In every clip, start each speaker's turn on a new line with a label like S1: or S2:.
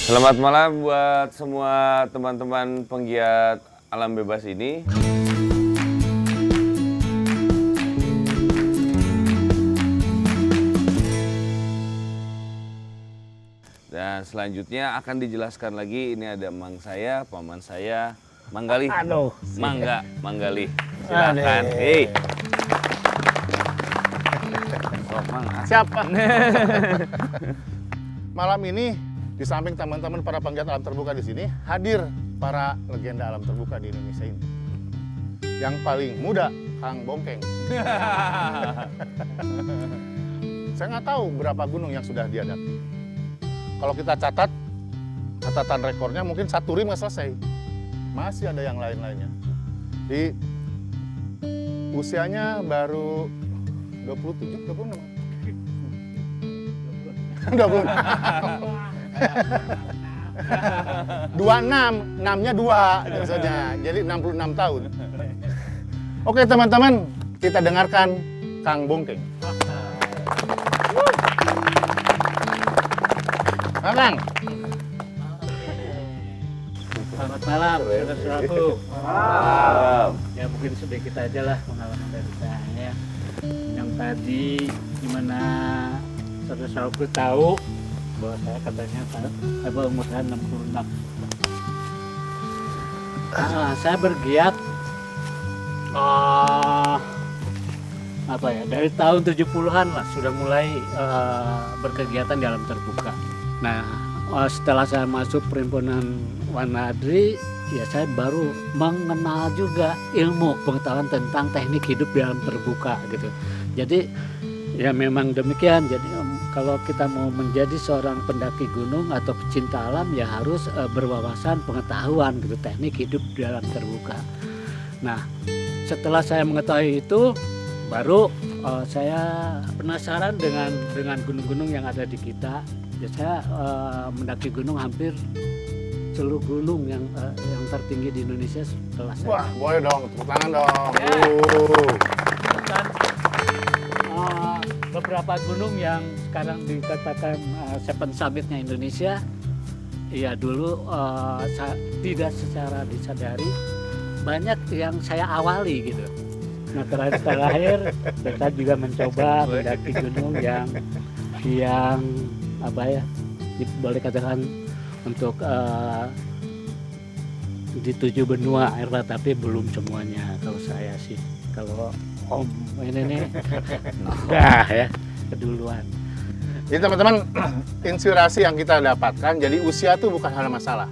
S1: Selamat malam buat semua teman-teman penggiat alam bebas ini. Dan selanjutnya akan dijelaskan lagi, ini ada emang saya, paman saya, Manggali.
S2: Aduh.
S1: Manggali. Silakan. Hei. Sok, Mang.
S2: Siapa? Malam ini di samping teman-teman para penggiat alam terbuka di sini hadir para legenda alam terbuka di Indonesia ini. Yang paling muda, Kang Bongkeng. Saya nggak tahu berapa gunung yang sudah dihadapi. Kalau kita catat, catatan rekornya mungkin 1 rim nggak selesai. Masih ada yang lain-lainnya. Di usianya baru 27, 26. 26. 26, 6-nya 2 maksudnya. Jadi 66 tahun. Oke teman-teman, kita dengarkan Kang Bongkeng. Kang.
S3: Selamat malam, saudara-saudaraku.
S1: Malam.
S3: Ya mungkin sedikit aja lah pengalaman dari saya. Yang tadi gimana saudara-saudaraku tahu bahwa saya katanya umur saya 66. Saya bergiat dari tahun 70-an lah sudah mulai berkegiatan di alam terbuka. Nah, setelah saya masuk perhimpunan Wanadri, ya saya baru mengenal juga ilmu pengetahuan tentang teknik hidup di alam terbuka gitu. Jadi ya memang demikian. Jadi kalau kita mau menjadi seorang pendaki gunung atau pecinta alam ya harus berwawasan pengetahuan gitu teknik hidup di alam terbuka. Nah, setelah saya mengetahui itu baru saya penasaran dengan gunung-gunung yang ada di kita. Ya, saya mendaki gunung hampir seluruh gunung yang tertinggi di Indonesia setelah saya.
S2: Wah, boleh dong, tepuk tangan dong.
S3: Dan, beberapa gunung yang sekarang dikatakan Seven Summit-nya Indonesia, ya dulu tidak secara disadari banyak yang saya awali gitu. Nah terakhir saya juga mencoba mendaki gunung yang apa ya, boleh katakan untuk di 7 benua Eropa, tapi belum semuanya kalau saya sih. Kalau Om ini nih udah ya keduluan.
S2: Jadi teman-teman, inspirasi yang kita dapatkan, jadi usia itu bukan hal masalah.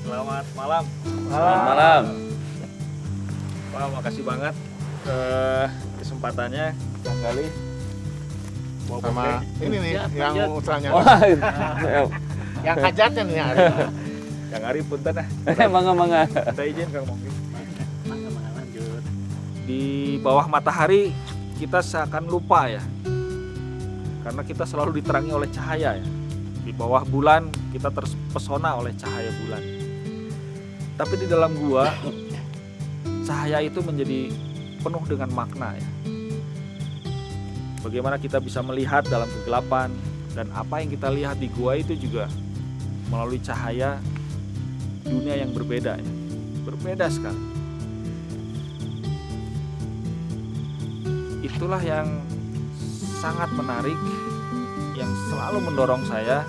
S4: Selamat malam.
S1: Selamat malam.
S4: Wah, makasih banget kesempatannya Kang Gali.
S2: Sama ini nih, yang ultranya.
S1: Wah,
S2: Yang hajatnya nih.
S4: Kang Ari punten ah.
S1: mangga.
S4: Kita izin Kang Mongki.
S3: Mangga lanjut.
S4: Di bawah matahari kita seakan lupa ya. Karena kita selalu diterangi oleh cahaya ya. Di bawah bulan kita terpesona oleh cahaya bulan. Tapi di dalam gua cahaya itu menjadi penuh dengan makna ya. Bagaimana kita bisa melihat dalam kegelapan, dan apa yang kita lihat di gua itu juga melalui cahaya dunia yang berbeda ya. Berbeda sekali. Itulah yang sangat menarik, yang selalu mendorong saya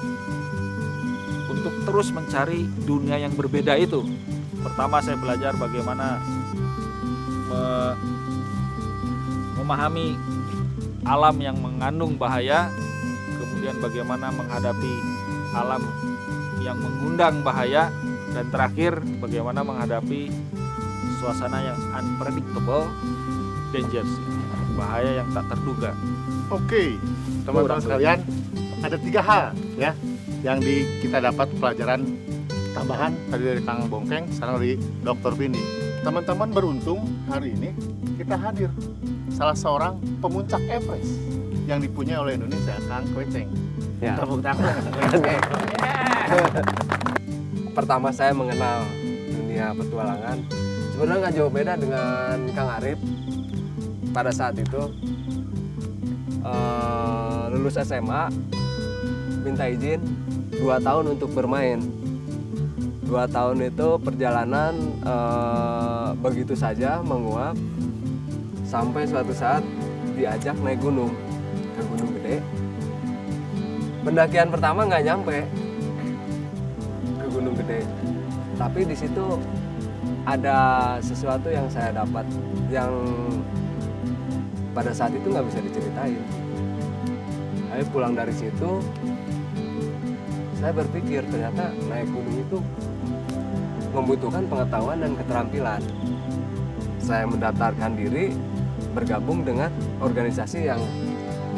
S4: untuk terus mencari dunia yang berbeda itu. Pertama saya belajar bagaimana memahami alam yang mengandung bahaya, kemudian bagaimana menghadapi alam yang mengundang bahaya, dan terakhir bagaimana menghadapi suasana yang unpredictable, dangers, bahaya yang tak terduga.
S2: Oke, teman-teman sekalian, ada 3 hal ya yang kita dapat pelajaran tambahan tadi dari Kang Bongkeng, sekarang dari Dr. Vindi. Teman-teman beruntung hari ini kita hadir salah seorang pemuncak Everest yang dipunyai oleh Indonesia, Kang Kweceng.
S1: Ya.
S2: Tepuk tangan.
S5: Pertama saya mengenal dunia petualangan sebenarnya nggak jauh beda dengan Kang Arif. Pada saat itu lulus SMA minta izin 2 tahun untuk bermain. 2 tahun itu perjalanan begitu saja menguap sampai suatu saat diajak naik gunung ke Gunung Gede. Pendakian pertama nggak nyampe ke Gunung Gede, tapi di situ ada sesuatu yang saya dapat yang pada saat itu nggak bisa diceritain. Saya pulang dari situ, saya berpikir ternyata naik gunung itu membutuhkan pengetahuan dan keterampilan. Saya mendaftarkan diri bergabung dengan organisasi yang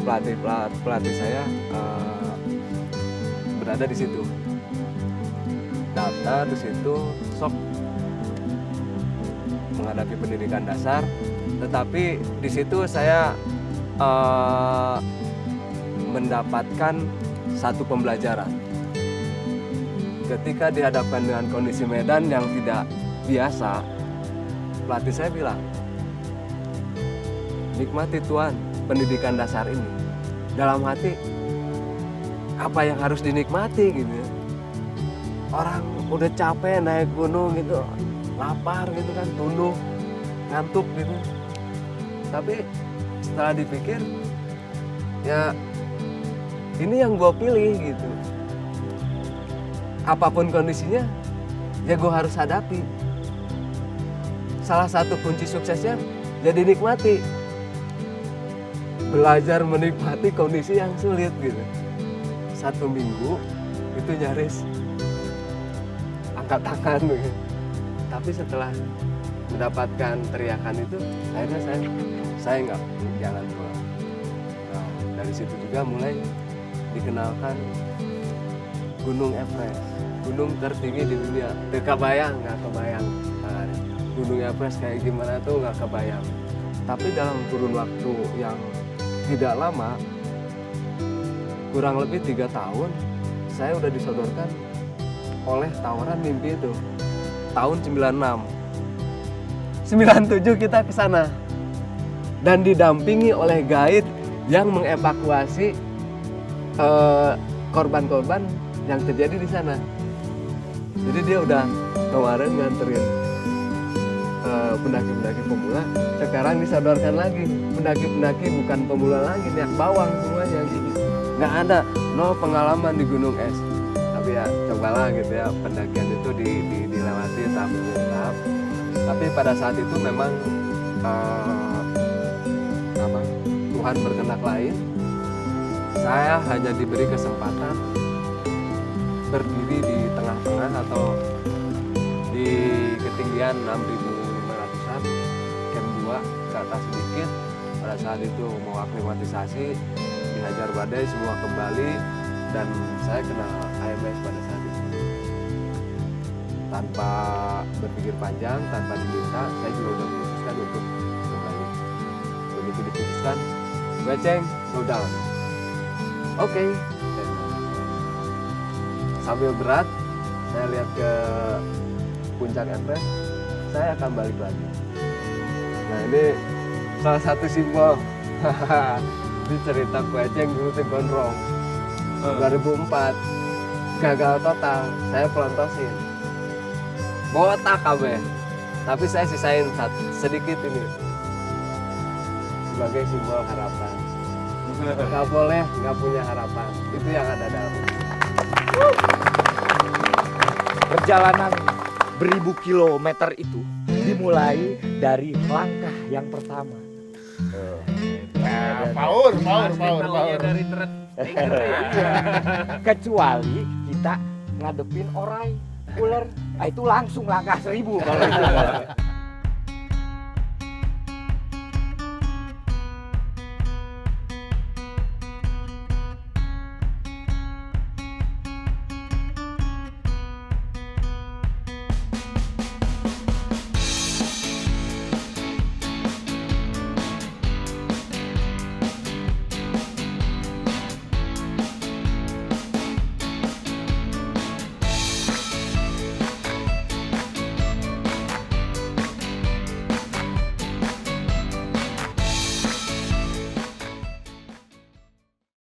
S5: pelatih saya berada di situ. Daftar di situ, sok menghadapi pendidikan dasar, tetapi di situ saya mendapatkan satu pembelajaran. Ketika dihadapkan dengan kondisi medan yang tidak biasa, pelatih saya bilang, nikmati Tuan pendidikan dasar ini. Dalam hati, apa yang harus dinikmati gitu ya. Orang udah capek naik gunung gitu, lapar gitu kan, tunduk, ngantuk gitu. Tapi setelah dipikir, ya ini yang gue pilih gitu. Apapun kondisinya, ya gue harus hadapi. Salah satu kunci suksesnya, jadi nikmati. Belajar menikmati kondisi yang sulit gitu. 1 minggu itu nyaris angkat tangan gitu. Tapi setelah mendapatkan teriakan itu, akhirnya saya nggak jalan pulang. Nah, dari situ juga mulai dikenalkan Gunung Everest, gunung tertinggi di dunia. Nggak kebayang. Nah, Gunung Everest kayak gimana tuh nggak kebayang. Tapi dalam kurun waktu yang tidak lama, kurang lebih 3 tahun, saya udah disodorkan oleh tawaran mimpi itu. Tahun 96. 97 kita ke sana. Dan didampingi oleh guide yang mengevakuasi korban-korban yang terjadi di sana. Jadi dia udah kemarin nganterin pendaki-pendaki pemula, sekarang disodorkan lagi pendaki-pendaki bukan pemula lagi, nih bawang semuanya gitu. Nggak ada, no pengalaman di gunung es. Tapi ya cobalah gitu ya, pendakian itu dilewati tahap demi tahap. Tapi pada saat itu memang Tuhan berkehendak lain. Saya hanya diberi kesempatan berdiri di tengah-tengah atau di ketinggian 6.500-an, camp 2 ke atas sedikit. Pada saat itu mau aklimatisasi, dihajar badai, semua kembali, dan saya kena AMS pada saat itu. Tanpa berpikir panjang, tanpa diminta, saya juga udah memutuskan untuk kembali. Begitu diputuskan, Weceng, go down. Oke. Sambil berat, saya lihat ke puncak Everest, saya akan balik lagi. Nah ini salah satu simbol di cerita Kueceng dulu tuh gondrong. 2004 gagal total, saya pelontosin botak kabeh, tapi saya sisain sedikit ini sebagai simbol harapan. Gak boleh gak punya harapan, itu yang ada dalam.
S6: Perjalanan beribu kilometer itu dimulai dari langkah yang pertama.
S2: Power.
S6: Dari kecuali kita ngadepin orang ular, itu langsung langkah 1000 kalau itu.